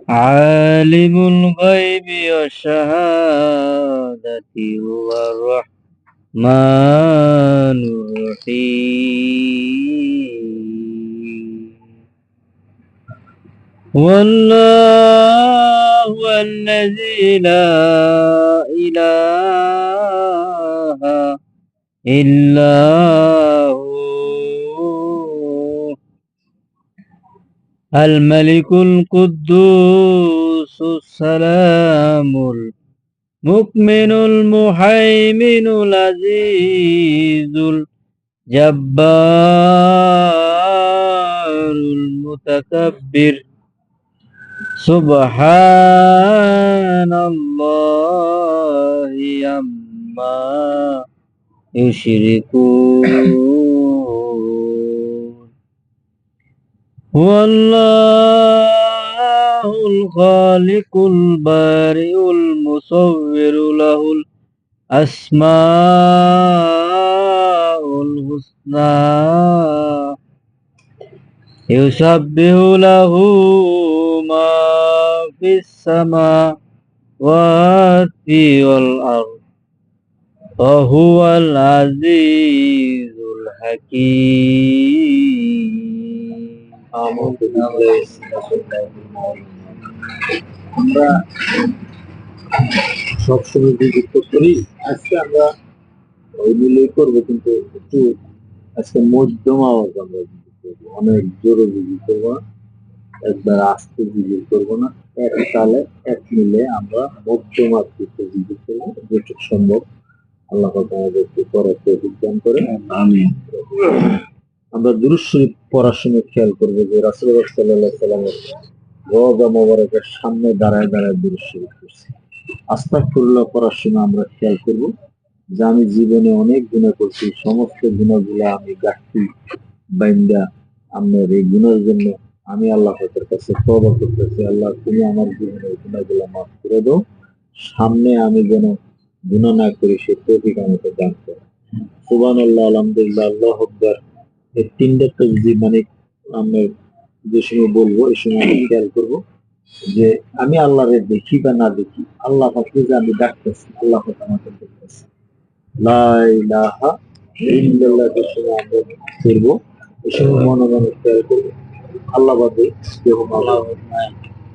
عالم الغيب والشهادة هو الرحمن الرحيم والله الذي لا إله إلا هو الملك القدوس السلام المؤمن المهيمن العزيز الجبار المتكبر سبحان الله عما يشركون هو الله الخالق البارئ المصور له الأسماء الحسنى يسبح له ما في السماوات والأرض وهو العزيز الحكيم আমরা সবসময় যুক্ত করি। আজকে আমরা ওই মিলেই করবো, কিন্তু একটু আজকে মধ্যম আওয়াজ আমরা জিজ্ঞেস করবো, অনেক জোরে জিজ্ঞেস করবো না, একবার আস্তে জিজ্ঞেস করবো না, এক তালে এক মিলে আমরা মধ্যম আকৃতিতে জিজ্ঞেস করবো যেটুকু সম্ভব। আল্লাহ পাক আমাদেরকে করার তৌফিক দান করে। আমিন। আমরা দুরূদ শরীফ পড়ার সময় খেয়াল করবো যে রাসূলুল্লাহ সাল্লাল্লাহু আলাইহি ওয়াসাল্লামের রওজা মোবারকের সামনে দাঁড়ায় দাঁড়ায় দুরূদ শরীফ পড়ছি। আস্তাগফিরুল্লাহ পড়ার সময় আমরা খেয়াল করবো যে আমি জীবনে অনেক গুনাহ করছি, সমস্ত গুনাহগুলো আমি গাঁটটি বাইন্দা আমার এই গুনাহের জন্য আমি আল্লাহ পাকের কাছে তওবা করতেছি। আল্লাহ, তুমি আমার জীবনের গুনাহগুলো মাফ করে দাও, সামনে আমি যেন গুনাহ না করি সে তৌফিক আমাকে দান করো। সুবহানাল্লাহ, আলহামদুলিল্লাহ, আল্লাহু আকবার, এই তিনটা তাকবীর মানে আমরা যে সময় বলবো এই সময় আমি খেয়াল করবো যে আমি আল্লাহরে দেখি বা না দেখি, আল্লাহ পাককে যে আমি ডাকতেছি, আল্লাহ পাক আমাকে দেখতেছি। লা ইলাহা ইল্লাল্লাহ যে সময় আমরা করবো এই সময় মনে মনে খেয়াল করবো আল্লাহ বাদে কেউ মাবুদ নাই।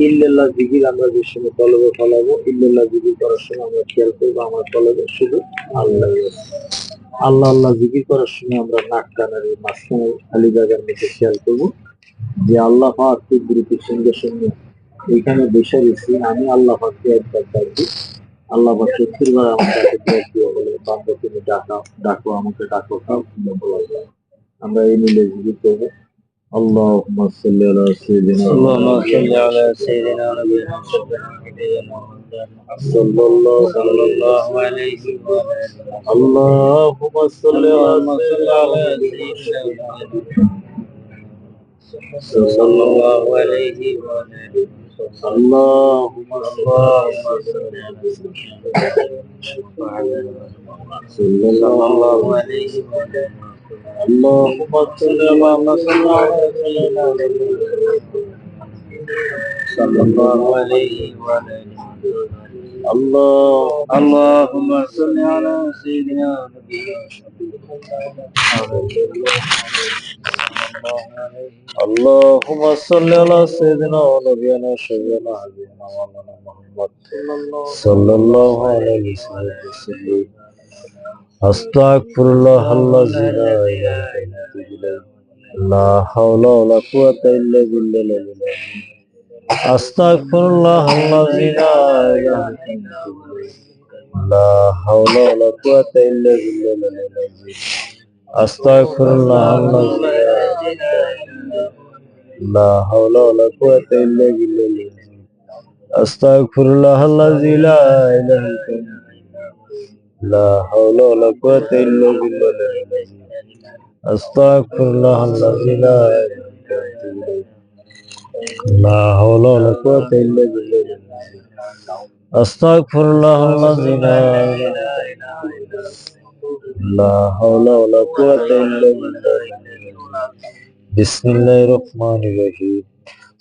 ইল্লাল্লাহ জিকির আমরা যে সময় কলবে ফলাবো, ইল্লাল্লাহ জিকির করার সময় আমরা খেয়াল করবো আমার কলবে শুধু আল্লাহ আছে। আল্লাহ আল্লাহ জিকির করার সময় আমরা নাক কানের এই মাঝখানে খালি জায়গার মধ্যে খেয়াল করবো যে আল্লাহ পাক কুদরতের সঙ্গে সঙ্গে এখানে বসে গেছি, আমি আল্লাহ পাককে একবার ডাকবো, আল্লাহ পাক ৭০ বার আমার কাছে ডাক দিয়ে বলে বান্দা তুমি ডাকো আমাকে ডাকো, কাউ তুমি বলা যায়। আমরা এই মিলে জিকির করবো। আল্লাহুম্মা সাল্লি আলা সাইয়্যিদিনা اللهم صل على سيدنا ونبينا صلى الله عليه وسلم اللهم صل اللهم صل على على سيدنا صلى صلى الله الله عليه وسلم اللهم اللهم صل صلى صلى الله الله عليه وسلم اللهم صل اللهم صل على سيدنا صلى الله عليه وسلم اللهم صل على سيدنا اللهم صل على سيدنا ونبينا شفيعنا حبيبنا مولانا محمد صلى الله عليه وسلم أستغفر الله الذي لا إله إلا هو لا حول ولا قوة إلا بالله أستغفر الله الذي لا إله إلا هو لا حول ولا قوة إلا بالله أستغفر الله الذي لا حول ولا قوة إلا بالله أستغفر الله الذي لا إله إلا هو لا حول ولا قوة إلا بالله أستغفر الله الذي لا إله إلا هو لا حول ولا قوة إلا بالله أستغفر الله الذي لا إله إلا هو لا حول ولا قوة إلا بالله بسم الله الرحمن الرحيم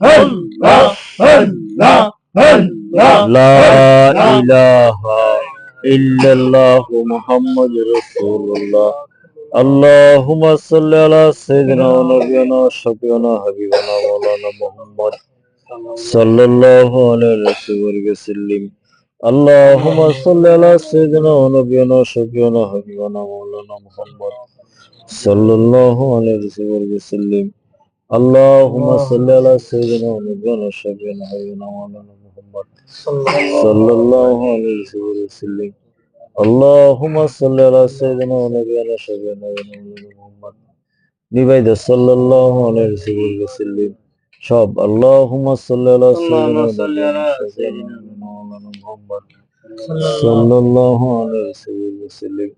আল্লাহ আল্লাহ আল্লাহ লা ইলাহা ইল্লাল্লাহু মুহাম্মাদুর রাসূলুল্লাহ আল্লাহুম্মা সাল্লি আলা সাইয়্যিদিনা ওয়া নাবিয়িনা ওয়া শাফিঈনা হাবিবানা মাওলানা মুহাম্মদ সাল্লাল্লাহু আলাইহি ওয়াসাল্লাম আল্লাহুম্মা সাল্লি আলা সাইয়্যিদিনা ওয়া নাবিয়িনা ওয়া শাফিঈনা হাবিবানা মাওলানা মুহাম্মদ সাল্লাল্লাহু আলাইহি ওয়াসাল্লাম আল্লাহুম্মা সাল্লি আলা সাইয়্যিদিনা ওয়া নাবিয়িনা ওয়া শাফিঈনা হাবিবানা মাওলানা মুহাম্মদ সাল্লাল্লাহু আলাইহি ওয়াসাল্লাম আল্লাহুম্মা সাল্লি আলা সাইয়্যিদিনা ওয়া নাবিয়িনা ওয়া শাফিঈনা হাবিবানা মুহাম্মদ নিবেদন সাল্লাল্লাহু আলাইহি ওয়াসাল্লাম সব আল্লাহুম্মা সাল্লি আলা সাইয়্যিদিনা ওয়া নাবিয়িনা ওয়া শাফিঈনা হাবিবানা মাওলানা মুহাম্মদ সাল্লাল্লাহু আলাইহি ওয়াসাল্লাম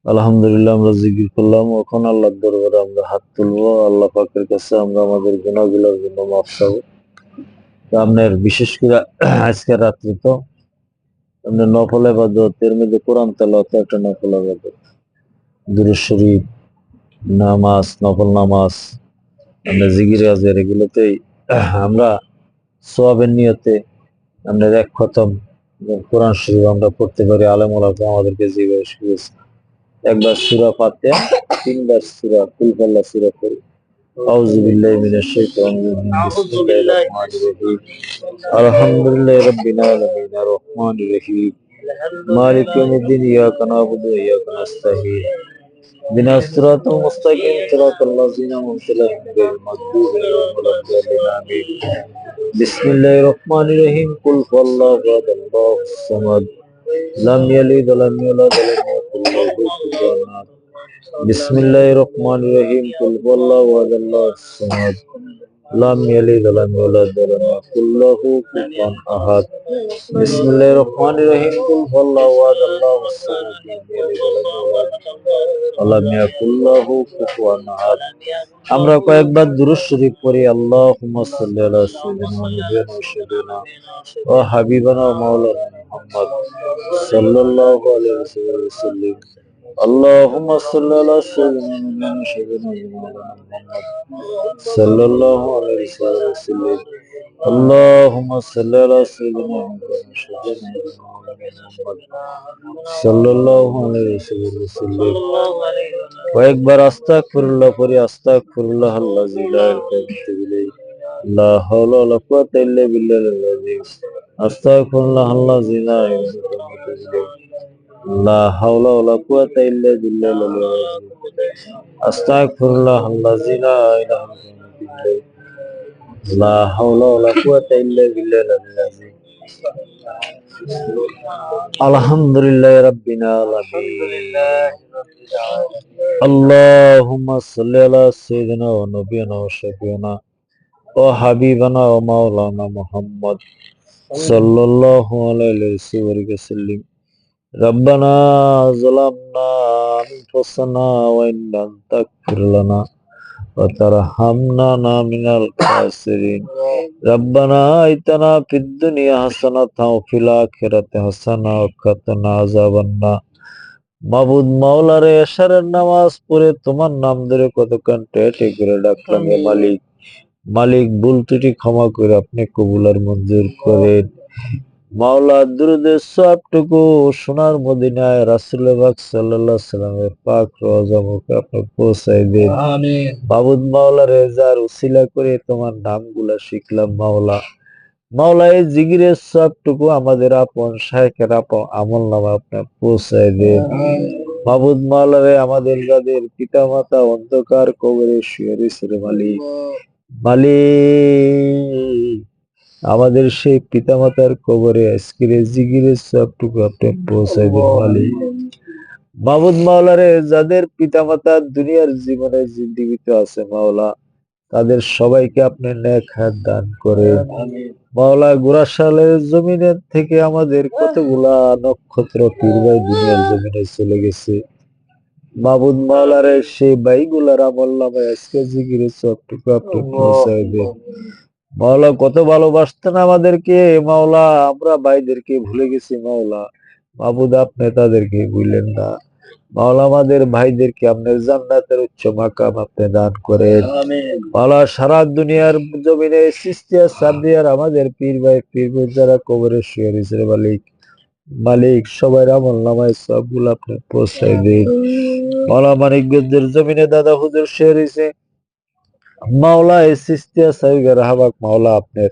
আলহামদুলিল্লাহ আমরা জিকির করলাম এখন আল্লাহর দরবারে আমরা হাত তুলবো আল্লাহ পাকের কাছে আমরা আমাদের গুনাহগুলোর জন্য মাফ চাবো আপনার বিশেষ করে আজকে রাত্রি তো আপনার নফল ইবাদতের মধ্যে কোরআন তেলাওয়াত একটা নফল ইবাদত দুরূদ শরীফ নামাজ নফল নামাজ আমরা জিকির আজকার এগুলোতেই আমরা সওয়াবের নিয়তে আপনার এক খতম কোরআন শরীফ আমরা পড়তে পারি আলেম ওলামা আমাদেরকে যেভাবে শিখিয়েছে একবার সূরা ফাতিহা তিনবার সূরা কুল আল্লাহ সূরা পড়ি আউযু বিল্লাহি মিনাশ শাইতানির রাজিম বিসমিল্লাহির রহমানির রহিম আলহামদুলিল্লাহি রাব্বিল আলামিন আর রহমানির রহিম মালিক ইয়াউমিদ্দিন ইয়াকা না'বুদু ওয়া ইয়াকা নাস্তাঈন ইহদিনাস সিরাতাল মুস্তাকিম সিরাতাল লাযিনা আন'আমতা আলাইহিম গায়রিল মাগদুবি আলাইহিম ওয়ালাদ-দাল্লিন আমিন বিসমিল্লাহির রহমানির রহিম কুল হুয়াল্লাহু আহাদ আল্লাহুস সামাদ লাম ইয়ালিদ ওয়া লাম ইউলাদ ওয়া লাম ইয়াকুল লাহু কুফুওয়ান আহাদ বিসমিল্লাহির রহমানির রহিম কুল হুয়াল্লাহু আহাদ আল্লাহুস সামাদ লাম ইয়ালিদ ওয়া লাম ইউলাদ ওয়া লাম ইয়াকুল লাহু কুফুওয়ান আহাদ বিসমিল্লাহির রহমানির রহিম কুল হুয়াল্লাহু আহাদ আল্লাহুস সামাদ লাম ইয়ালিদ ওয়া লাম ইউলাদ ওয়া লাম ইয়াকুল লাহু কুফুওয়ান আহাদ আমরা কয়েকবার দুরূদ শরীফ পড়ি আল্লাহুম্মা সাল্লি আলা সাইয়্যিদিনা ওয়া নাবিয়িনা ওয়া শাফিঈনা ওয়া হাবিবানা ওয়া মাওলানা মুহাম্মদ সাল্লাল্লাহু আলাইহি ওয়াসাল্লাম আল্লাহুম্মা সাল্লি আলা সাইয়্যিদিনা ওয়া নাবিয়িনা ওয়া শাফিঈনা ওয়া মাওলানা মুহাম্মদ সাল্লাল্লাহু আলাইহি ওয়াসাল্লাম আল্লাহুম্মা সাল্লি আলা সাইয়্যিদিনা ওয়া নাবিয়িনা ওয়া শাফিঈনা ওয়া মাওলানা মুহাম্মদ সাল্লাল্লাহু আলাইহি ওয়াসাল্লাম কয়েকবার আস্তাগফিরুল্লাহ পড়ি আস্তাগফিরুল্লাহ আল্লাযী লা ইলাহা ইল্লা লা হাওলা ওয়া লা কুওয়াতা ইল্লা বিল্লাহিল আযীম আস্তাগফিরুল্লাহ আল্লাযী লা ইলাহা ইল্লা লা হাওলা ওয়া লা কুওয়াতা ইল্লা বিল্লাহিল আযীম আস্তাগফিরুল্লাহ আল্লাযী লা ইলাহা ইল্লা লা হাওলা ওয়া লা কুওয়াতা ইল্লা বিল্লাহিল আযীম আলহামদুলিল্লাহি রাব্বিল আলামিন আল্লাহুম্মা সাল্লি আলা সাইয়্যিদিনা ওয়া নাবিয়িনা ওয়া শাফিঈনা ওয়া হাবিবানা ওয়া মাওলানা মুহাম্মদ সাল্লাল্লাহু আলাইহি ওয়াসাল্লাম রব্বানা যালামনা আনফুসানা ওয়া ইন লাম তাগফির লানা ওয়া তারহামনা মিনাল খাসিরিন রব্বানা আতিনা ফিদ দুনিয়া হাসানাতাও ওয়া ফিল আখিরাতি হাসানাতাও ওয়া কিনা আযাবান্নার মাবুদ মাওলারে এশারের নামাজ পড়ে তোমার নাম ধরে কতক্ষণ টেটে করে ডাকলাম হে মালিক মালিক ভুল ত্রুটি ক্ষমা করে আপনি কবুল আর মঞ্জুর করেন মাওলা দুরুদের সবটুকু সোনার মদিনায় রাসূল পাক সাল্লাল্লাহু আলাইহি সাল্লামের পাক রওজা মুবারকে আপনি পৌঁছায় দেন আমিন মাবুদ মাওলারে যার উসিলা করে তোমার নামগুলা শিখলাম মাওলা মাওলা এই জিকিরের সবটুকু আমাদের আপন শায়েখের আপন আমলনামায় আপনি পৌঁছায় দেন মাবুদ মাওলারে আমাদের যাদের পিতা মাতা অন্ধকার কবরে শুয়ে রয়েছে মালিক মালিক আমাদের সেই পিতা মাতার কবরে আজকের জিকিরের সবটুকু আপনি পৌঁছায় দেন মালিক মাবুদ মাওলারে যাদের পিতা মাতা দুনিয়ার জীবনে জীবিত আছে মাওলা তাদের সবাইকে আপনি নেক হায়াত দান করেন মাওলা গোরাশালের জমিনের থেকে আমাদের কতগুলা নক্ষত্র পীরবাই দুনিয়ার জমিনে চলে গেছে মাবুদ মাওলারে সেই বাইগুলার আমলনামায় আজকে জিকিরের সবটুকু আপনি পৌঁছায় দেন মাওলা কত ভালোবাসতেন আমাদেরকে মাওলা আমরা ভাইদেরকে ভুলে গেছি মাওলা মাবুদ আপনি তাদেরকে ভুলেন না মাওলা আমাদের ভাইদেরকে আপনার জান্নাতের উচ্চ মাকাম আপনি দান করেন। মাওলা সারা দুনিয়ার জমিনে সিস্তিয়া সাবরিয়ার আমাদের পীর ভাই পীর যারা কবরে শুয়ে রয়েছে মালিক, মালিক সবাই আমল নামায় সবগুলো আপনি পৌঁছাই দিন। মাওলা মানিকগঞ্জের জমিনে দাদা হুজুর শুয়ে রয়েছে, মাওলা এই সিস্তিয়া সাহিবের হাবাক মাওলা আপনার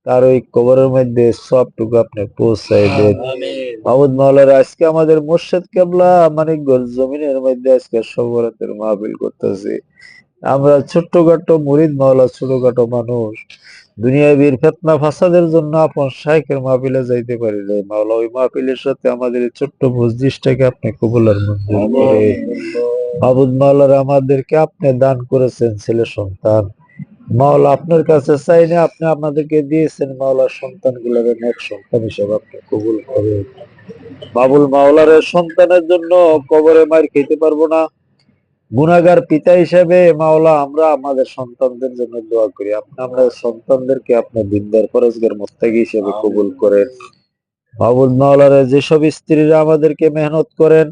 তার ওই কবরের মধ্যে সবটুকু আপনি পৌঁছাই দেন। মাহমুদ মাওলার আজকে আমাদের মুর্শিদ কেবলা মানিকগঞ্জ জমিনের মধ্যে আজকে সবরাতের মাহফিল করতেছে। আমরা ছোট্টখাটো মুরিদ মাওলা, ছোটখাটো মানুষ, দুনিয়াবীর ফিতনা ফাসাদের জন্য আপন শাইখের মাহফিলে যাইতে পারি নাই। মাওলা ওই মাহফিলের সাথে আমাদের এই ছোট্ট মসজিদটাকে আপনি কবুল আর মঞ্জুর করে। মাহমুদ মাওলার আমাদেরকে আপনি দান করেছেন ছেলে সন্তান, মাওলা আপনার কাছে চাই না, আপনি আপনাদেরকে দিয়েছেন মাওলা সন্তান গুলার নেক সন্তান হিসেবে আপনি কবুল করেন। বাবুল মাওলার সন্তানের জন্য কবরে মার খেতে পারবো না, গুনাহগার পিতা হিসেবে মাওলা আমরা আমাদের সন্তানদের জন্য দোয়া করি, আপনি আমাদের সন্তানদেরকে আপনি দিনদার ফরজগার মুত্তাকি হিসেবে কবুল করেন। বাবুল মাওলার যেসব স্ত্রীরা আমাদেরকে মেহনত করেন,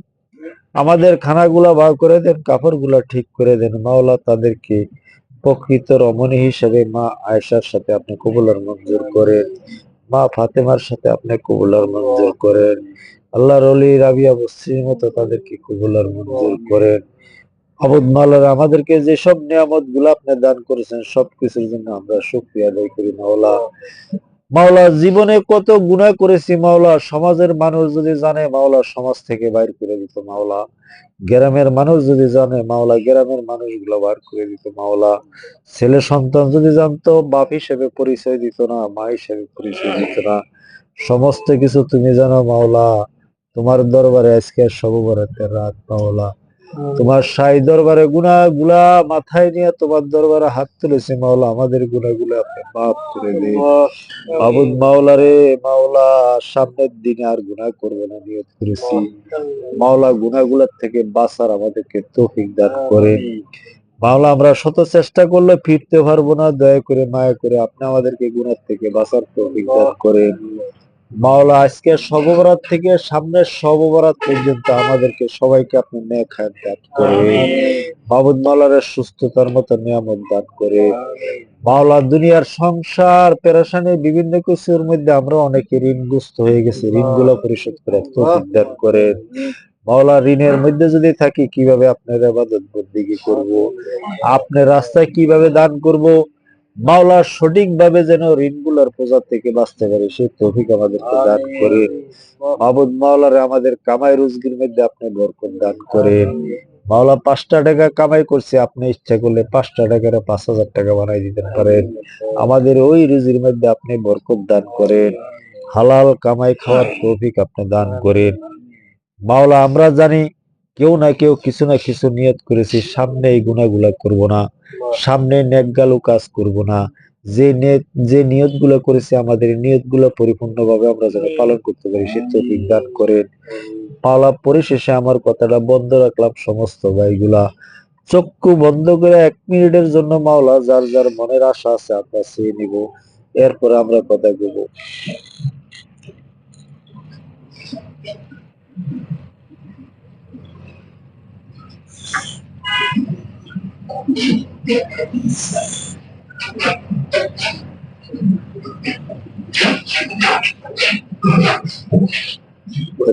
আমাদের খানাগুলা ভাগ করে দেন, কাপড় গুলা ঠিক করে দেন, মাওলা তাদেরকে প্রকৃত রমণী হিসেবে মা আয়েশার সাথে আপনি কবুল আর মঞ্জুর করেন, মা ফাতেমার সাথে আপনি কবুল আর মঞ্জুর করেন। আল্লাহর ওলি রাবিয়া বস্রির মতো তাদেরকে কবুল আর মঞ্জুর করেন। আবুদ মাওলানা আমাদেরকে যেসব নিয়ামত গুলো আপনি দান করেছেন সবকিছুর জন্য আমরা শুকরিয়া আদায় করি মাওলা। মাওলা জীবনে কত গুনাহ করেছি মাওলা, সমাজের মানুষ যদি জানে মাওলা সমাজ থেকে বাইর করে দিত মাওলা, গ্রামের মানুষ যদি জানে মাওলা গ্রামের মানুষগুলো বার করে দিত মাওলা, ছেলে সন্তান যদি জানতো বাপ হিসেবে পরিচয় দিত না, মা হিসেবে পরিচয় দিত না। সমস্ত কিছু তুমি জানো মাওলা, তোমার দরবারে আজকে শবে বরাতের রাত মাওলা, তোমার শাহী দরবারে গুনাহগুলা মাথায় নিয়ে তোমার দরবারে হাত তুলেছি মাওলা, আমাদের গুনাহগুলো আপনি মাফ করে দিন। মাবুদ মাওলা রে মাওলা, সামনের দিনে আর গুনাহ করব না নিয়ত করেছি মাওলা, গুনাহগুলোর থেকে বাঁচার আমাদেরকে তৌফিক দান করেন মাওলা। আমরা শত চেষ্টা করলে ফিরতে পারবো না, দয়া করে মায়া করে আপনি আমাদেরকে গুনাহ থেকে বাঁচার তৌফিক দান করেন মাওলা। আজকে শবে বরাত থেকে সামনের শবে বরাত পর্যন্ত আমাদেরকে সবাইকে আপনি নেক হায়াত দান করেন মাবুদ মাওলার সুস্থতার মতো নিয়ামত দান করে মাওলা। দুনিয়ার সংসার পেরেশানি বিভিন্ন কিছুর মধ্যে আমরা অনেকে ঋণগ্রস্ত হয়ে গেছি, ঋণগুলো পরিশোধ করে তৌফিক দান করেন মাওলা। ঋণের মধ্যে যদি থাকি কিভাবে আপনার ইবাদত বন্দেগী করব, আপনার রাস্তায় কিভাবে দান করব মাওলা, সঠিকভাবে যেন ঋণগুলোর বোঝা থেকে বাঁচতে পারি সেই তৌফিক আমাদেরকে দান করেন মাবুদ মাওলারে। আমাদের কামাই রুজগির মধ্যে আপনি বরকত দান করেন মাওলা। 5টা টাকা কামাই করছি, আপনি ইচ্ছা করলে 5টা টাকার 5,000 টাকা বানাই দিতে পারেন, আমাদের ওই রুজির মধ্যে আপনি বরকত দান করেন, হালাল কামাই খাওয়ার তৌফিক আপনি দান করেন মাওলা। আমরা জানি কেউ না কেউ কিছু না কিছু নিয়ত করেছি, সামনে এই গুনাহগুলা করব না, সামনে নেকগালু কাজ করব না, যে নিয়ত গুলো করেছি আমাদের নিয়ত গুলো পরিপূর্ণভাবে আমরা যেন পালন করতে পারি সে তৌফিক দান করেন মাওলা। পরিশেষে আমার কথাটা বন্ধ রাখলাম, সমস্ত ভাইগুলা চক্ষু বন্ধ করে 1 মিনিটের জন্য মাওলা যার যার মনের আশা আছে আমরা চেয়ে নিব, এরপরে আমরা কথা বলবো।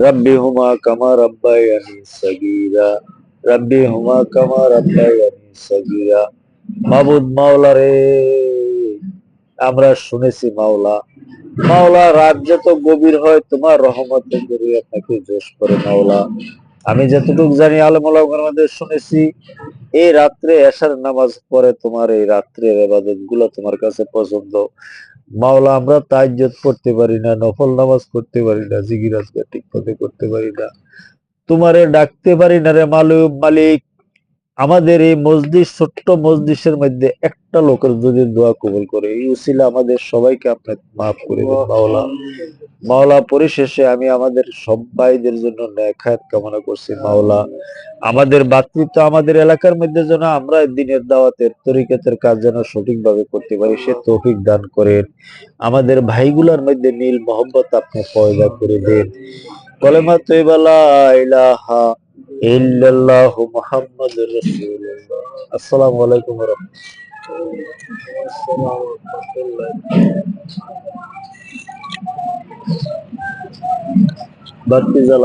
রব্বি হুমা কামা রাব্বায়ানি সগীরা, রব্বি হুমা কামা রাব্বায়ানি সগীরা। মাবুদ মাওলা রে, আমরা শুনেছি মাওলা, মাওলা রাত যত গভীর হয় তোমার রহমতের জরিয়া তাকে জোশ করে মাওলা। আমি যতটুকু জানি আলেম ওলামার মধ্যে শুনেছি এই রাত্রে এশার নামাজ পড়ে তোমার এই রাত্রের ইবাদত গুলো তোমার কাছে পছন্দ মাওলা। আমরা তাহাজ্জুদ পড়তে পারি না, নফল নামাজ পড়তে পারি না, জিকির আজকার ঠিক মতো করতে পারি না, তোমারে ডাকতে পারি না রে মালিক। আমাদের এই মসজিদ ছোট্ট মসজিদের মধ্যে একটা লোকের যদি দোয়া কবুল করে এই উসিলা আমাদের সবাইকে আপনি মাফ করে দেন মাওলা। মাওলা পরিশেষে আমি আমাদের সবাইদের জন্য নেক হায়াত কামনা করছি মাওলা। আমাদের ভাতৃত্ব আমাদের এলাকার মধ্যে যেন আমরা দিনের দাওয়াতের তরিকতের কাজ যেন সঠিকভাবে করতে পারি সে তৌফিক দান করেন। আমাদের ভাইগুলার মধ্যে মিল মহব্বত আপনি পয়দা করে দেন। কলেমা তৈবা লা ইলাহা ইল্লাল্লাহু মুহাম্মাদুর রাসূলুল্লাহ। আসসালামু আলাইকুম ওয়া রাহমাতুল্লাহ। বাতি জ্বালা।